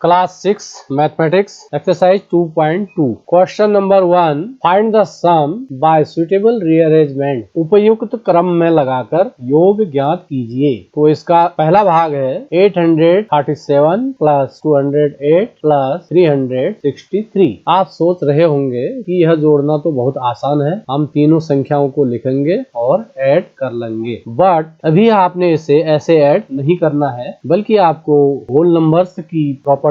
Class 6 mathematics exercise 2.2 question number 1 find the sum by suitable rearrangement. उपयुक्त क्रम में लगाकर योग ज्ञात कीजिए। तो इसका पहला भाग है 837 प्लस 208 प्लस 363। आप सोच रहे होंगे कि यह जोड़ना तो बहुत आसान है, हम तीनों संख्याओं को लिखेंगे और ऐड कर लेंगे। बट अभी आपने इसे ऐसे ऐड नहीं करना है, बल्कि आपको होल नंबर्स की प्रॉपर्टीज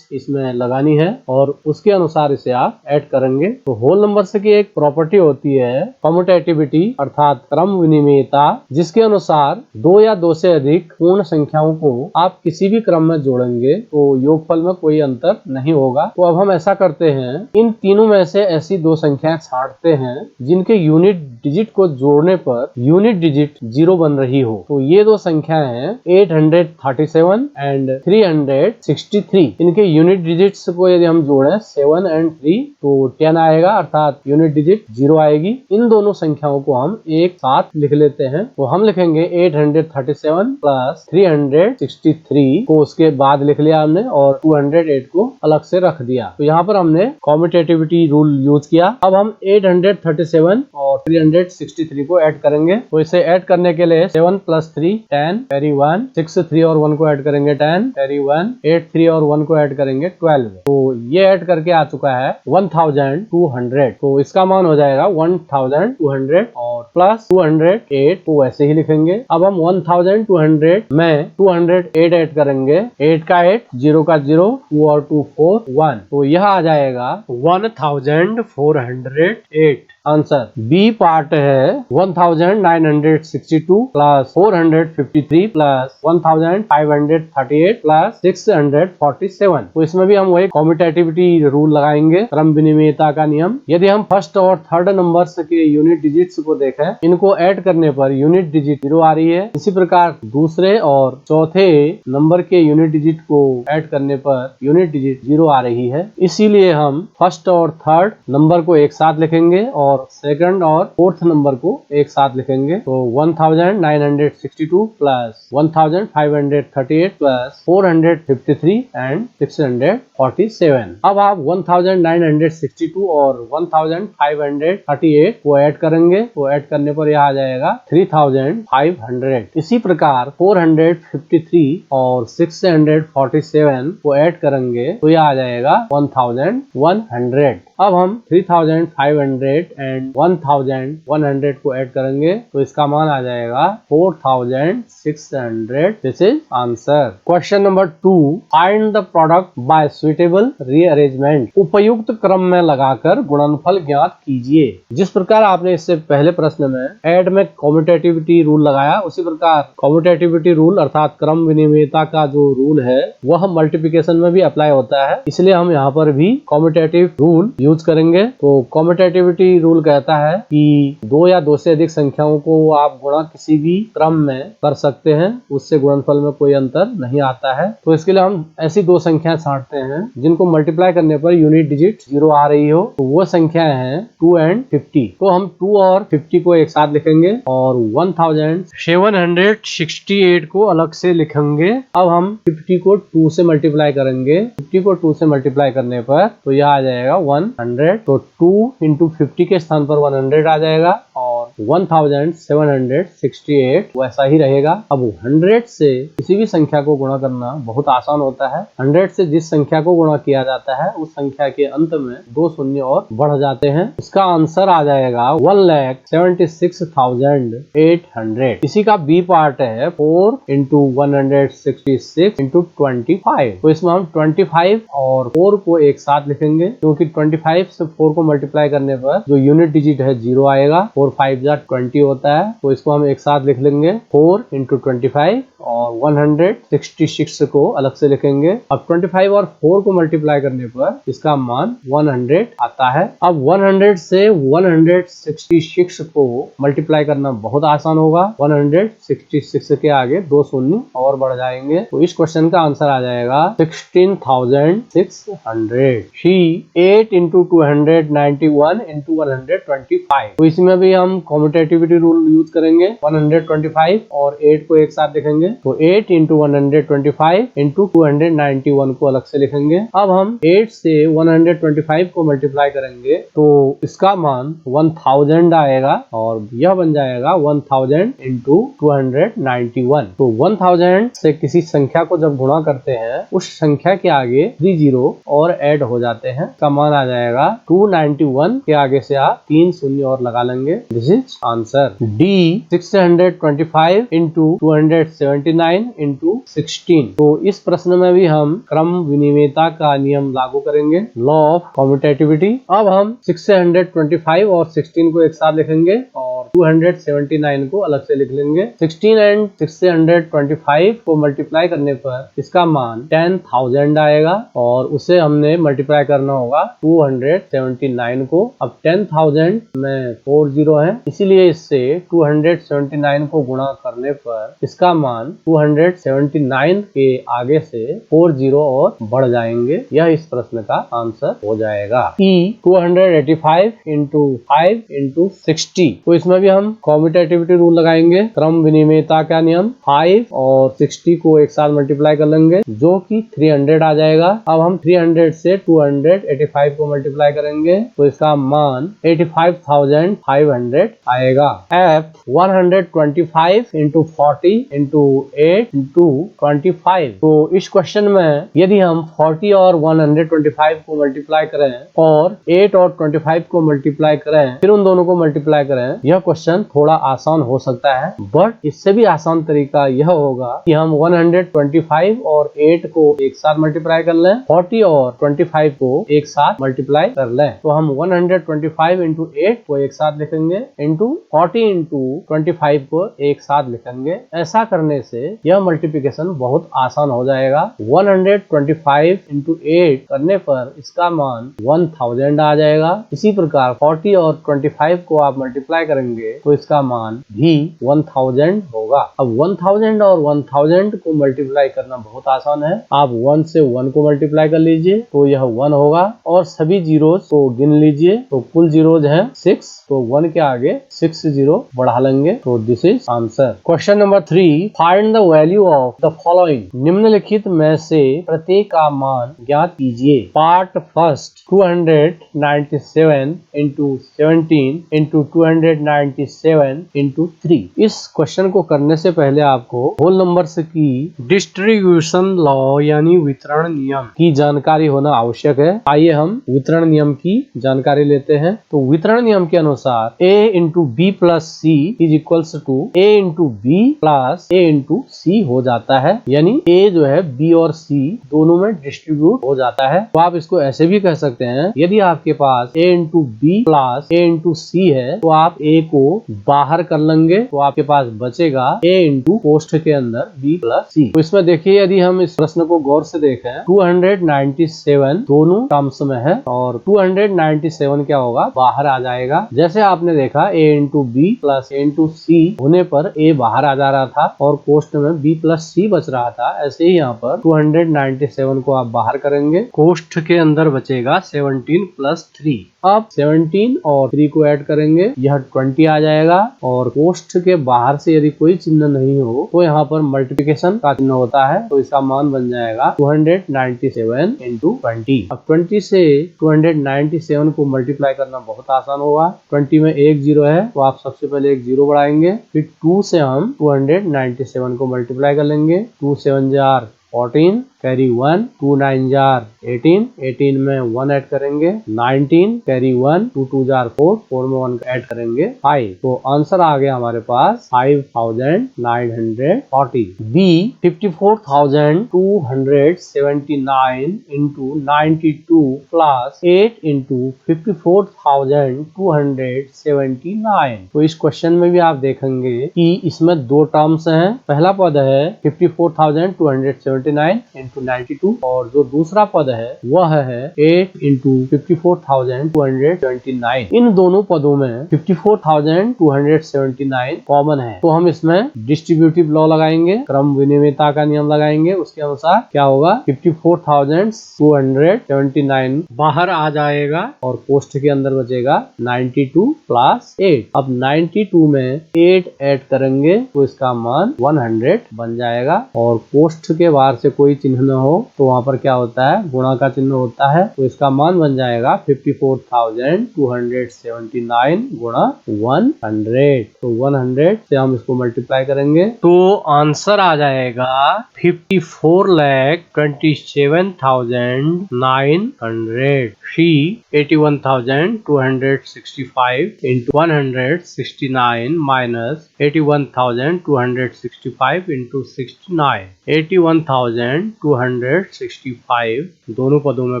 इसमें लगानी है और उसके अनुसार इसे आप ऐड करेंगे। तो होल नंबर्स की एक प्रॉपर्टी होती है कम्यूटेटिविटी अर्थात क्रम विनिमेयता, जिसके अनुसार दो या दो से अधिक पूर्ण संख्याओं को आप किसी भी क्रम में जोड़ेंगे तो योगफल में कोई अंतर नहीं होगा। तो अब हम ऐसा करते हैं, इन तीनों में से ऐसी दो संख्याएं छांटते हैं जिनके यूनिट डिजिट को जोड़ने पर यूनिट डिजिट 0 बन रही हो। तो ये दो संख्याएं हैं 837 एंड 363। इनके यूनिट डिजिट्स को यदि हम जोड़ें 7 एंड 3 तो 10 आएगा अर्थात यूनिट डिजिट 0 आएगी। इन दोनों संख्याओं को हम एक साथ लिख लेते हैं। तो हम लिखेंगे 837 प्लस 363 को उसके बाद लिख लिया हमने और 208 को अलग से रख दिया। तो यहाँ पर हमने कम्यूटेटिविटी रूल यूज किया। अब हम 837 और 363 को ऐड करेंगे। तो इसे ऐड करने के लिए 7 प्लस 3 10 कैरी 1, 6 3 और 1 को ऐड करेंगे 10 कैरी 1, 8 3 और 1 को ऐड करेंगे 12। तो ये ऐड करके आ चुका है 1200। तो इसका मान हो जाएगा 1200 और प्लस 208 को वैसे ही लिखेंगे। अब हम 1200 में 208 ऐड करेंगे, 8 का 8, 0 का 0, 2 और 2 4 1। तो यह आ जाएगा 1408। आंसर बी पार्ट है 1962 प्लस 453 प्लस 1538 प्लस 647। तो इसमें भी हम वही कम्यूटेटिविटी रूल लगाएंगे, क्रम विनिमेयता का नियम। यदि हम फर्स्ट और थर्ड नंबर्स के यूनिट डिजिट्स को देखें, इनको ऐड करने पर यूनिट डिजिट 0 आ रही है। इसी प्रकार दूसरे और चौथे नंबर के यूनिट डिजिट को ऐड करने पर यूनिट डिजिट 0 आ रही है। इसीलिए हम फर्स्ट और थर्ड नंबर को एक साथ लिखेंगे और सेकंड और फोर्थ नंबर को एक साथ लिखेंगे। तो 1962 प्लस 1538 प्लस 453 एंड 647। अब आप 1962 और 1538 को ऐड करेंगे। तो ऐड करने पर यह आ जाएगा 3500। इसी प्रकार 453 और 647 को ऐड करेंगे तो यह आ जाएगा 1100। अब हम 3500 एंड 1100 को ऐड करेंगे तो इसका मान आ जाएगा 4600। This is answer. Question number 2 find the product bye suitable rearrangement. उपयुक्त क्रम में लगाकर गुणनफल ज्ञात कीजिए। जिस प्रकार आपने इससे पहले प्रश्न में ऐड में कम्यूटेटिविटी रूल लगाया, उसी प्रकार कम्यूटेटिविटी रूल अर्थात क्रम विनिमेयता का जो रूल है वह मल्टीप्लिकेशन में भी अप्लाई होता है। इसलिए हम यहाँ पर भी कम्यूटेटिव रूल यूज करेंगे। तो कम्यूटेटिविटी रूल कहता है कि दो या दो से अधिक संख्याओं को आप गुणा किसी भी क्रम में कर सकते हैं, उससे गुणनफल में कोई अंतर नहीं आता है। तो इसके लिए हम ऐसी दो संख्याएं छांटते हैं जिनको मल्टीप्लाई करने पर यूनिट डिजिट 0 आ रही हो। तो वो संख्याएं हैं 2 एंड 50। तो हम 2 और 50 को एक साथ लिखेंगे और 1768 को अलग से लिखेंगे। अब हम 50 को 2 से मल्टीप्लाई करेंगे। 50 को 2 से मल्टीप्लाई करने पर तो यह आ जाएगा 100। तो 2 इंटू 50 के स्थान पर 100 आ जाएगा और 1768 वैसा ही रहेगा। अब 100 से किसी भी संख्या को गुणा करना बहुत आसान होता है। 100 से जिस संख्या को गुणा किया जाता है उस संख्या के अंत में 2 शून्य और बढ़ जाते हैं। इसका आंसर आ जाएगा 1,76,800। इसी का बी पार्ट है 4 इंटू 166 इंटू 25। तो इसमें हम 25 और 4 को एक साथ लिखेंगे, क्योंकि 25 से 4 को मल्टीप्लाई करने पर जो यूनिट डिजिट है 0 आएगा। 4 5 जा 20 होता है। तो इसको हम एक साथ लिख लेंगे 4 इंटू 25 और 166 को अलग से लिखेंगे। अब 25 और 4 को मल्टीप्लाई करने पर इसका मान 100 आता है। अब 100 से 166 को मल्टीप्लाई करना बहुत आसान होगा। 166 के आगे 2 शून्य और बढ़ जाएंगे। तो इस क्वेश्चन का आंसर आ जाएगा 16,600। सी 8 इंटू 291 इंटू 125। तो इसमें भी हम कॉम्यूटेटिविटी रूल यूज करेंगे। 125 और 8 को एक साथ लिखेंगे तो 8 इंटू 125 इंटू 291 को अलग से लिखेंगे। अब हम 8 से 125 को मल्टीप्लाई करेंगे तो इसका मान 1000 आएगा और यह बन जाएगा 1000 इंटू 291। तो 1000 से किसी संख्या को जब गुणा करते हैं उस संख्या के आगे 3 जीरो और ऐड हो जाते हैं, का मान आ जाएगा 291 के आगे से आप 3 शून्य और लगा लेंगे। This is answer D 625 into 279 into 16। तो इस प्रश्न में भी हम क्रम विनिमेयता का नियम लागू करेंगे, लॉ ऑफ कम्यूटेटिविटी। अब हम 625 और 16 को एक साथ लिखेंगे और 279 को अलग से लिख लेंगे। 16 एंड 625 को मल्टीप्लाई करने पर इसका मान 10,000 आएगा और उसे हमने मल्टीप्लाई करना होगा 279 को। अब 10,000 में 4 जीरो है, इसीलिए इससे 279 को गुणा करने पर इसका मान 279 के आगे से 4 जीरो और बढ़ जाएंगे। यह इस प्रश्न का आंसर हो जाएगा। ई 285 इंटू 5 इंटू 60। तो इसमें भी हम कॉम्यूटेटिविटी रूल लगाएंगे, क्रम विनिमेयता का नियम। 5 और 60 को एक साथ मल्टीप्लाई कर लेंगे जो कि 300 आ जाएगा। अब हम 300 से 285 को मल्टीप्लाई करेंगे तो इसका मान 85,500 आएगा। F 125 into 40 into 8 into 25। तो इस क्वेश्चन में यदि हम 40 और 125 को मल्टीप्लाई करें और 8 और 25 को मल्टीप्लाई करें फिर उन दोनों को मल्टीप्लाई करें, यह क्वेश्चन थोड़ा आसान हो सकता है। बट इससे भी आसान तरीका यह होगा कि हम 125 और 8 को एक साथ मल्टीप्लाई कर लें, 40 और 25 को एक साथ मल्टीप्लाई कर लें। तो हम 125 इंटू 8 को एक साथ लिखेंगे इंटू 40 इंटू 25 को एक साथ लिखेंगे। ऐसा करने से यह मल्टीप्लिकेशन बहुत आसान हो जाएगा। 125 इंटू 8 करने पर इसका मान 1000 आ जाएगा। इसी प्रकार 40 और 25 को आप मल्टीप्लाई करेंगे तो इसका मान भी 1000 होगा। अब 1000 और 1000 को मल्टीप्लाई करना बहुत आसान है। आप 1 से 1 को मल्टीप्लाई कर लीजिए तो यह 1 होगा और सभी जीरोस को गिन लीजिए तो कुल जीरोज हैं 6, तो 1 के आगे 6 जीरो बढ़ा लेंगे। तो this is answer. Question number 3, find the value of the following. निम्नलिखित में से प्रत्येक का मान ज्ञात कीजिए। Part first 297 into 17 into 297 into 3। इस क्वेश्चन को करने से पहले आपको होल नंबर्स की डिस्ट्रीब्यूशन लॉ यानी वितरण नियम की जानकारी होना आवश्यक है। आइए हम वितरण नियम की जानकारी लेते हैं। तो वितरण नियम के अनुसार a into B plus C is equals to a into B plus a into C हो जाता है, यानी a जो है b और c दोनों में डिस्ट्रीब्यूट हो जाता है। तो आप इसको ऐसे भी कह सकते हैं, यदि आपके पास a into B plus a into C है तो आप a को बाहर कर लेंगे तो आपके पास बचेगा a इंटू कोष्ठ के अंदर b प्लस सी। तो इसमें देखिए, यदि हम इस प्रश्न को गौर से देखें 297 दोनों टर्म्स में है और 297 क्या होगा, बाहर आ जाएगा। जैसे आपने देखा a into B plus a into C होने पर a बाहर आ जा रहा था और कोष्ठ में b प्लस c बच रहा था, ऐसे ही यहाँ पर 297 को आप बाहर करेंगे, कोष्ठ के अंदर बचेगा 17 प्लस 3। अब 17 और 3 को ऐड करेंगे, यह 20 आ जाएगा और कोष्ठ के बाहर से यदि कोई चिन्ह नहीं हो तो यहाँ पर मल्टीप्लिकेशन का चिन्ह होता है, तो इसका मान बन जाएगा 297 इंटू 20। अब 20 से 297 को मल्टीप्लाई करना बहुत आसान होगा। 20 में एक जीरो है तो आप सबसे पहले एक जीरो बढ़ाएंगे, फिर 2 से हम 297 को मल्टीप्लाई कर लेंगे। 2 7 जार 14 कैरी 1, 2 9 जार 18, 18 में 1 ऐड करेंगे, 19 कैरी 1, 2 2 जार 4, 4 में 1 ऐड करेंगे 5। तो आंसर आ गया हमारे पास 5940। B 54,279 into 92 plus 8 into 54,279। तो इस क्वेश्चन में भी आप देखेंगे कि इसमें दो टर्म्स हैं। पहला पद है 54,279 इंटू 92 और जो दूसरा पद है वह है 8 इंटू 54,279। इन दोनों पदों में 54,279 कॉमन है, तो हम इसमें डिस्ट्रीब्यूटिव लॉ लगाएंगे, क्रम विनिमयता का नियम लगाएंगे। उसके अनुसार क्या होगा, 54,279 बाहर आ जाएगा और कोष्ठ के अंदर बचेगा 92 प्लस 8। अब 92 में 8 ऐड करेंगे तो इसका मान 100 बन जाएगा, और कोष्ठ के बाहर से कोई चिन्ह न हो तो वहां पर क्या होता है, गुणा का चिन्ह होता है, तो इसका मान बन जाएगा 54,279 गुणा 100। तो 100 से हम इसको मल्टीप्लाई करेंगे तो आंसर आ जाएगा 54,27,900। सी 81,265 into 169 minus 81,265 into 69। 81,265 दोनों पदों में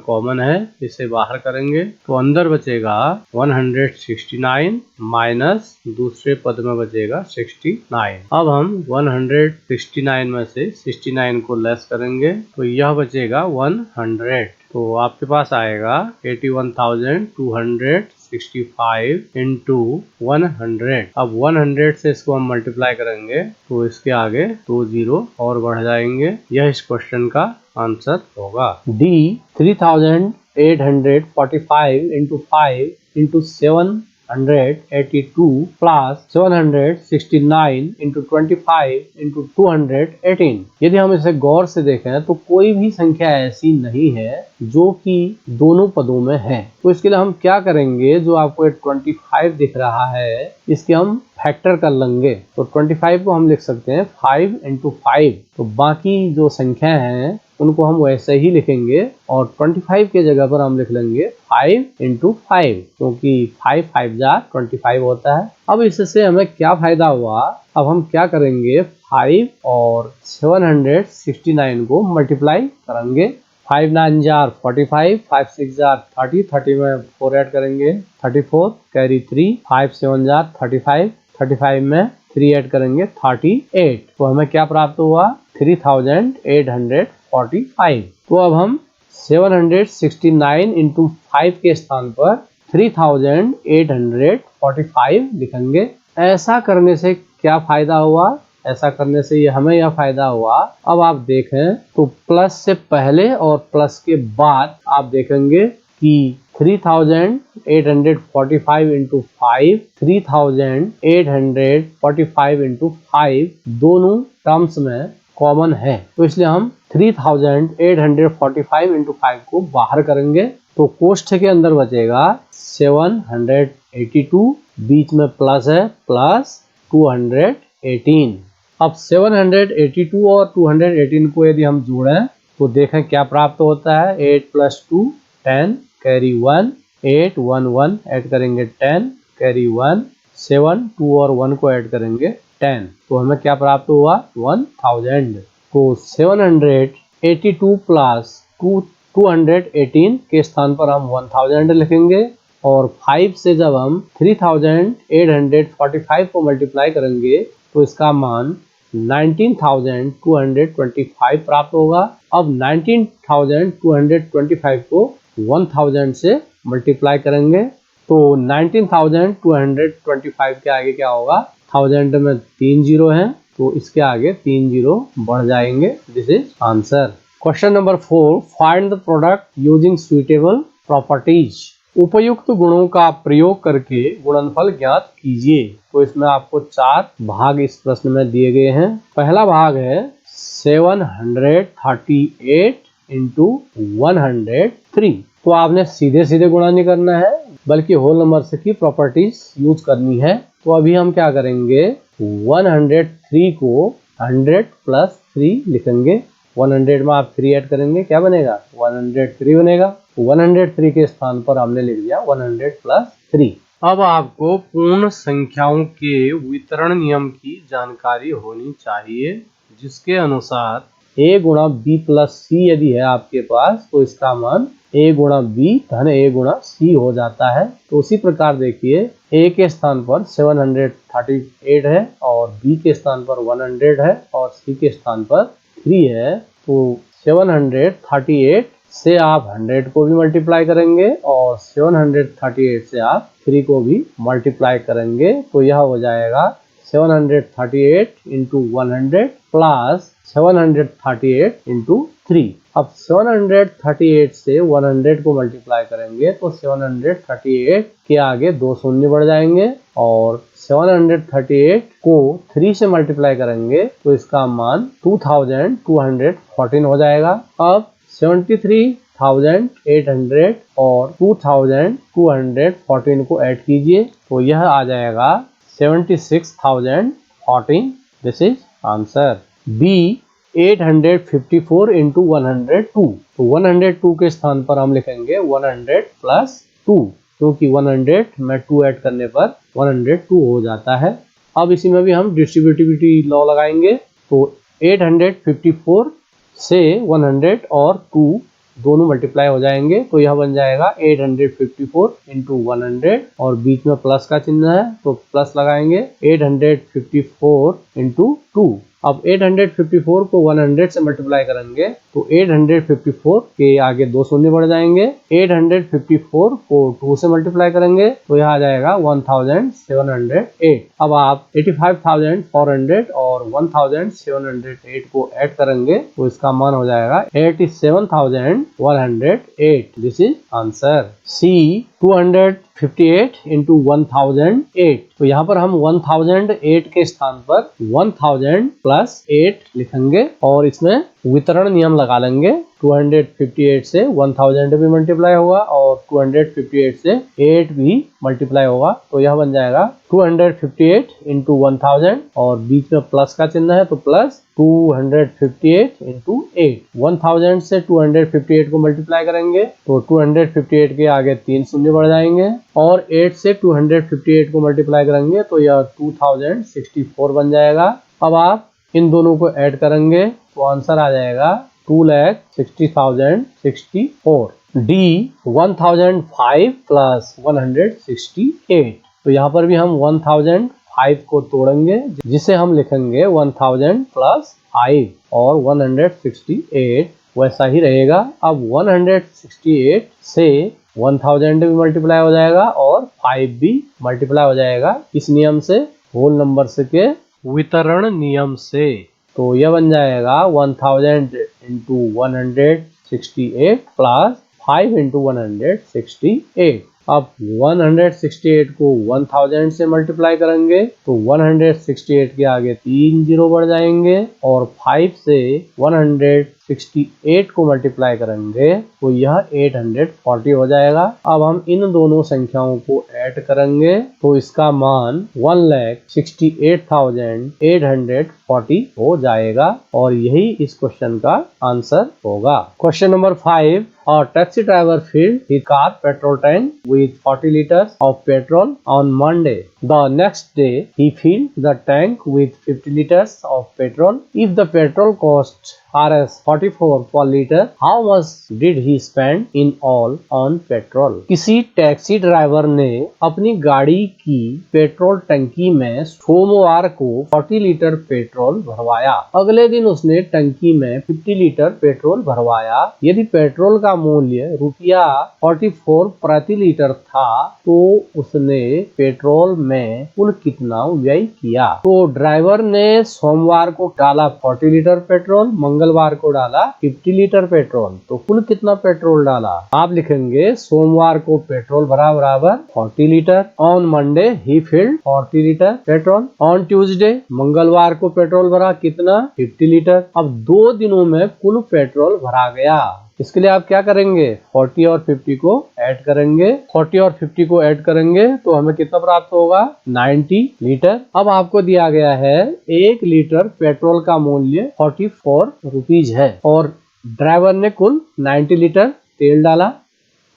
कॉमन है, इसे बाहर करेंगे तो अंदर बचेगा 169 माइनस दूसरे पद में बचेगा 69। अब हम 169 में से 69 को लेस करेंगे तो यह बचेगा 100। तो आपके पास आएगा 81,265 इंटू 100। अब 100 से इसको हम मल्टीप्लाई करेंगे तो इसके आगे 2 जीरो और बढ़ जाएंगे। यह इस क्वेश्चन का आंसर होगा। D 3,845 into 5 into 782 plus 769 into 25 into 218। यदि हम इसे गौर से देखें तो कोई भी संख्या ऐसी नहीं है जो कि दोनों पदों में है, तो इसके लिए हम क्या करेंगे, जो आपको 25 दिख रहा है इसके हम फैक्टर कर लेंगे। तो 25 को हम लिख सकते हैं 5 इंटू 5। तो बाकी जो संख्या हैं उनको हम वैसे ही लिखेंगे और 25 के जगह पर हम लिख लेंगे 5 इंटू 5, क्योंकि 5 5 जा 25 होता है। अब इससे हमें क्या फायदा हुआ, अब हम क्या करेंगे, 5 और 769 को मल्टीप्लाई करेंगे। 5 9 जार 45, 5 6 जार 30, 30 में 4 ऐड करेंगे 34, कैरी 3, 5 7 जार 35, 35 में 3 ऐड करेंगे 38। तो हमें क्या प्राप्त हुआ, 3,845। तो अब हम 769 इंटू 5 के स्थान पर 3,845 लिखेंगे। ऐसा करने से क्या फायदा हुआ, ऐसा करने से हमें यह फायदा हुआ, अब आप देखें तो प्लस से पहले और प्लस के बाद आप देखेंगे कि 3,845 इंटू 5, 3,845 इंटू 5 दोनों टर्म्स में कॉमन है, तो इसलिए हम 3,845 इंटू 5 को बाहर करेंगे तो कोष्ठ के अंदर बचेगा 782, बीच में प्लस है, प्लस 218। अब 782 और 218 को यदि हम जोड़ें तो देखें क्या प्राप्त होता है, 8 प्लस 2 10, कैरी 1, 8 1 1 ऐड करेंगे 10, कैरी 1, 7 2 और 1 को ऐड करेंगे 10। तो हमें क्या प्राप्त हुआ, 1000। तो 782 प्लस 218 के स्थान पर हम 1000 लिखेंगे, और 5 से जब हम 3,845 को मल्टीप्लाई करेंगे तो इसका मान 19,225 प्राप्त होगा। अब 19,225 को 1000 से मल्टीप्लाई करेंगे तो 19,225 के आगे क्या होगा, 1000 में 3 जीरो हैं तो इसके आगे 3 जीरो बढ़ जाएंगे। This is answer. Question number 4, find the product using suitable properties. उपयुक्त गुणों का प्रयोग करके गुणनफल ज्ञात कीजिए। तो इसमें आपको 4 भाग इस प्रश्न में दिए गए हैं। पहला भाग है 738 इंटू 103। तो आपने सीधे सीधे गुणा नहीं करना है बल्कि होल नंबर की प्रॉपर्टीज यूज करनी है। तो अभी हम क्या करेंगे, 103 को 100 प्लस 3 लिखेंगे। 100 में आप 3 ऐड करेंगे, क्या बनेगा, 103 बनेगा। 103 के स्थान पर हमने लिख दिया 100 प्लस 3। अब आपको पूर्ण संख्याओं के वितरण नियम की जानकारी होनी चाहिए, जिसके अनुसार a गुणा b प्लस सी यदि है आपके पास तो इसका मान a गुणा b धन a गुणा c हो जाता है। तो उसी प्रकार देखिए, a के स्थान पर 738 है और b के स्थान पर 100 है और c के स्थान पर 3 है। तो 738 से आप 100 को भी मल्टीप्लाई करेंगे और 738 से आप 3 को भी मल्टीप्लाई करेंगे तो यह हो जाएगा 738 इंटू 100 प्लस 738 इंटू 3। अब 738 से 100 को मल्टीप्लाई करेंगे तो 738 के आगे 2 शून्य बढ़ जाएंगे और 738 को 3 से मल्टीप्लाई करेंगे तो इसका मान 2214 हो जाएगा। अब 73,800 और 2214 को ऐड कीजिए तो यह आ जाएगा 76,014। This is answer. B 854 into 102, तो 102 के स्थान पर हम लिखेंगे 100 प्लस 2, क्योंकि 100 में 2 ऐड करने पर 102 हो जाता है। अब इसी में भी हम डिस्ट्रीब्यूटिविटी लॉ लगाएंगे तो 854 से 100 और 2 दोनों मल्टीप्लाई हो जाएंगे तो यह बन जाएगा 854 इंटू 100 और बीच में प्लस का चिन्ह है तो प्लस लगाएंगे 854 इंटू 2। अब 854 को 100 से मल्टीप्लाई करेंगे तो 854 के आगे 2 शून्य बढ़ जाएंगे। 854 को 2 से मल्टीप्लाई करेंगे तो यह आ जाएगा 1708। अब आप 85,400 और 1708 को ऐड करेंगे तो इसका मान हो जाएगा 87,108। This is answer. C 258 into 1008, तो यहाँ पर हम 1008 के स्थान पर 1000 प्लस 8 लिखेंगे और इसमें वितरण नियम लगा लेंगे। 258 से 1000 भी मल्टीप्लाई होगा और 258 से 8 भी मल्टीप्लाई होगा तो यह बन जाएगा 258 इंटू 1000 और बीच में प्लस का चिन्ह है तो प्लस 258 इंटू 8। 1000 से 258 को मल्टीप्लाई करेंगे तो 258 के आगे 3 शून्य बढ़ जाएंगे और 8 से 258 को मल्टीप्लाई करेंगे तो यह 2064 बन जाएगा। अब आप इन दोनों को ऐड करेंगे तो आंसर आ जाएगा 2,60,064। डी 1005 प्लस 168, तो यहाँ पर भी हम 1005 को तोड़ेंगे जिसे हम लिखेंगे 1000 प्लस 5 और 168 वैसा ही रहेगा। अब 168 से 1000 भी मल्टीप्लाई हो जाएगा और 5 भी मल्टीप्लाई हो जाएगा इस नियम से, होल नंबर्स के वितरण नियम से। तो यह बन जाएगा 1000 इंटू 168 प्लस 5 इंटू 168। अब 168 को 1000 से मल्टीप्लाई करेंगे तो 168 के आगे 3 जीरो बढ़ जाएंगे और 5 से 168 को मल्टीप्लाई करेंगे तो यह 840 हो जाएगा। अब हम इन दोनों संख्याओं को ऐड करेंगे तो इसका मान 1,68,840 हो जाएगा और यही इस क्वेश्चन का आंसर होगा। Question number 5, a taxi driver filled his car petrol tank with 40 liters of petrol on Monday. The next day he filled the tank with 50 liters of petrol. If the petrol cost Rs 44 per liter, how much did he spend in all on petrol? किसी taxi driver ने अपनी गाड़ी की petrol टंकी में सोमवार को 40 litre petrol भरवाया। अगले दिन उसने टंकी में 50 लीटर पेट्रोल भरवाया। यदि पेट्रोल का मूल्य ₹44 प्रति लीटर था तो उसने पेट्रोल में कुल कितना व्यय किया? तो ड्राइवर ने सोमवार को डाला 40 लीटर पेट्रोल, मंगलवार को डाला 50 लीटर पेट्रोल, तो कुल कितना पेट्रोल डाला? आप लिखेंगे सोमवार को पेट्रोल भरा बराबर 40 litre. On Monday he field 40 litre petrol. On Tuesday मंगलवार को पेट्रोल भरा कितना? 50 लीटर। अब 2 दिनों में कुल पेट्रोल भरा गया। इसके लिए आप क्या करेंगे? 40 और 50 को ऐड करेंगे। 40 और 50 को ऐड करेंगे तो हमें कितना प्राप्त होगा? 90 लीटर। अब आपको दिया गया है 1 लीटर पेट्रोल का मूल्य 44 रुपीज है और ड्राइवर ने कुल 90 लीटर तेल डाला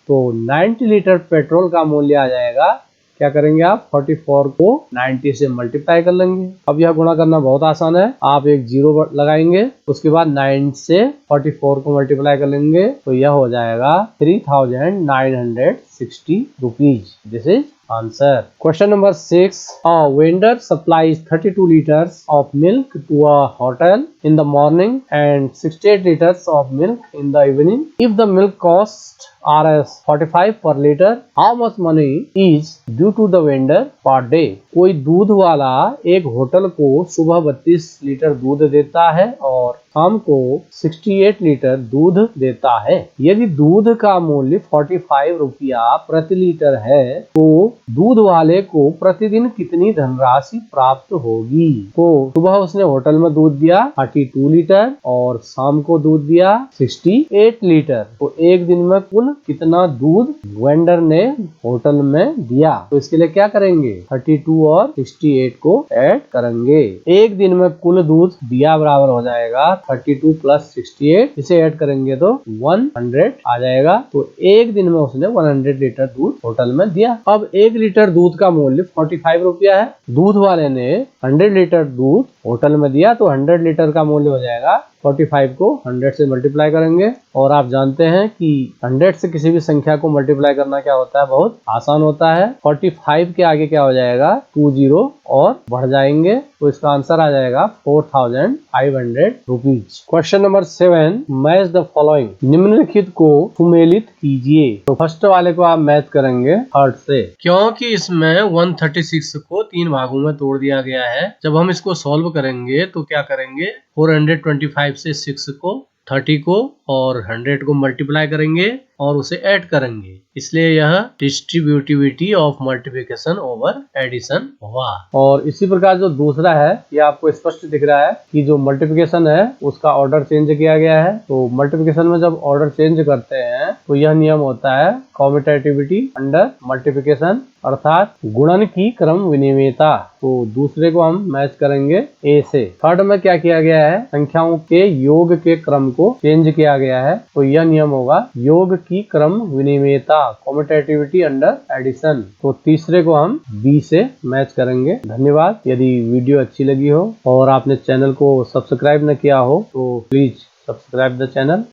तो 90 लीटर पेट्रोल का मूल्य आ जाएगा। क्या करेंगे आप? 44 को 90 से मल्टीप्लाई कर लेंगे। अब यह गुणा करना बहुत आसान है। आप एक जीरो लगाएंगे, उसके बाद 9 से 44 को मल्टीप्लाई कर लेंगे तो यह हो जाएगा 3,960 rupees. This is answer. Question number 6. A vendor supplies 32 liters of milk to a hotel in the morning and 68 liters of milk in the evening. If the milk cost Rs 45 per liter, how much money is due to the vendor per day? कोई दूध वाला एक hotel को सुबह 32 litre दूध देता है और शाम को 68 लीटर दूध देता है। यदि दूध का मूल्य 45 रुपया प्रति लीटर है तो दूध वाले को प्रतिदिन कितनी धनराशि प्राप्त होगी? तो सुबह उसने होटल में दूध दिया 32 लीटर और शाम को दूध दिया 68 लीटर, तो एक दिन में कुल कितना दूध वेंडर ने होटल में दिया? तो इसके लिए क्या करेंगे, 32 और 68 को ऐड करेंगे। एक दिन में कुल दूध दिया बराबर हो जाएगा 32 प्लस 68, इसे ऐड करेंगे तो 100 आ जाएगा। तो एक दिन में उसने 100 लीटर दूध होटल में दिया। अब 1 लीटर दूध का मूल्य 45 रुपया है, दूध वाले ने 100 लीटर दूध होटल में दिया, तो 100 लीटर का मूल्य हो जाएगा 45 को 100 से मल्टीप्लाई करेंगे। और आप जानते हैं कि 100 से किसी भी संख्या को मल्टीप्लाई करना क्या होता है, बहुत आसान होता है। 45 के आगे क्या हो जाएगा, 20 और बढ़ जाएंगे, तो इसका आंसर आ जाएगा 4500 rupees. Question number 7, match the following. निम्नलिखित को सुमेलित कीजिए। तो फर्स्ट वाले को आप मैच करेंगे थर्ड से, क्योंकि इसमें 136 को 3 भागों में तोड़ दिया गया है। जब हम इसको सॉल्व करेंगे तो क्या करेंगे, 425 से 6 को 30 को और 100 को मल्टीप्लाई करेंगे और उसे ऐड करेंगे, इसलिए यह distributivity of multiplication over addition हुआ। और इसी प्रकार जो दूसरा है, ये आपको स्पष्ट दिख रहा है कि जो मल्टीप्लिकेशन है उसका ऑर्डर चेंज किया गया है। तो मल्टीप्लिकेशन में जब ऑर्डर चेंज करते हैं तो यह नियम होता है कॉम्यूटेटिविटी अंडर मल्टीप्लिकेशन, अर्थात गुणन की क्रम विनिमेयता। तो दूसरे को हम मैच करेंगे ए से। थर्ड में क्या किया गया है, संख्याओं के योग के क्रम को चेंज किया गया है, तो यह नियम होगा योग की क्रम विनिमेयता, कॉम्यूटेटिविटी अंडर एडिशन। तो तीसरे को हम बी से मैच करेंगे। धन्यवाद। यदि वीडियो अच्छी लगी हो और आपने चैनल को सब्सक्राइब न किया हो तो प्लीज सब्सक्राइब द चैनल।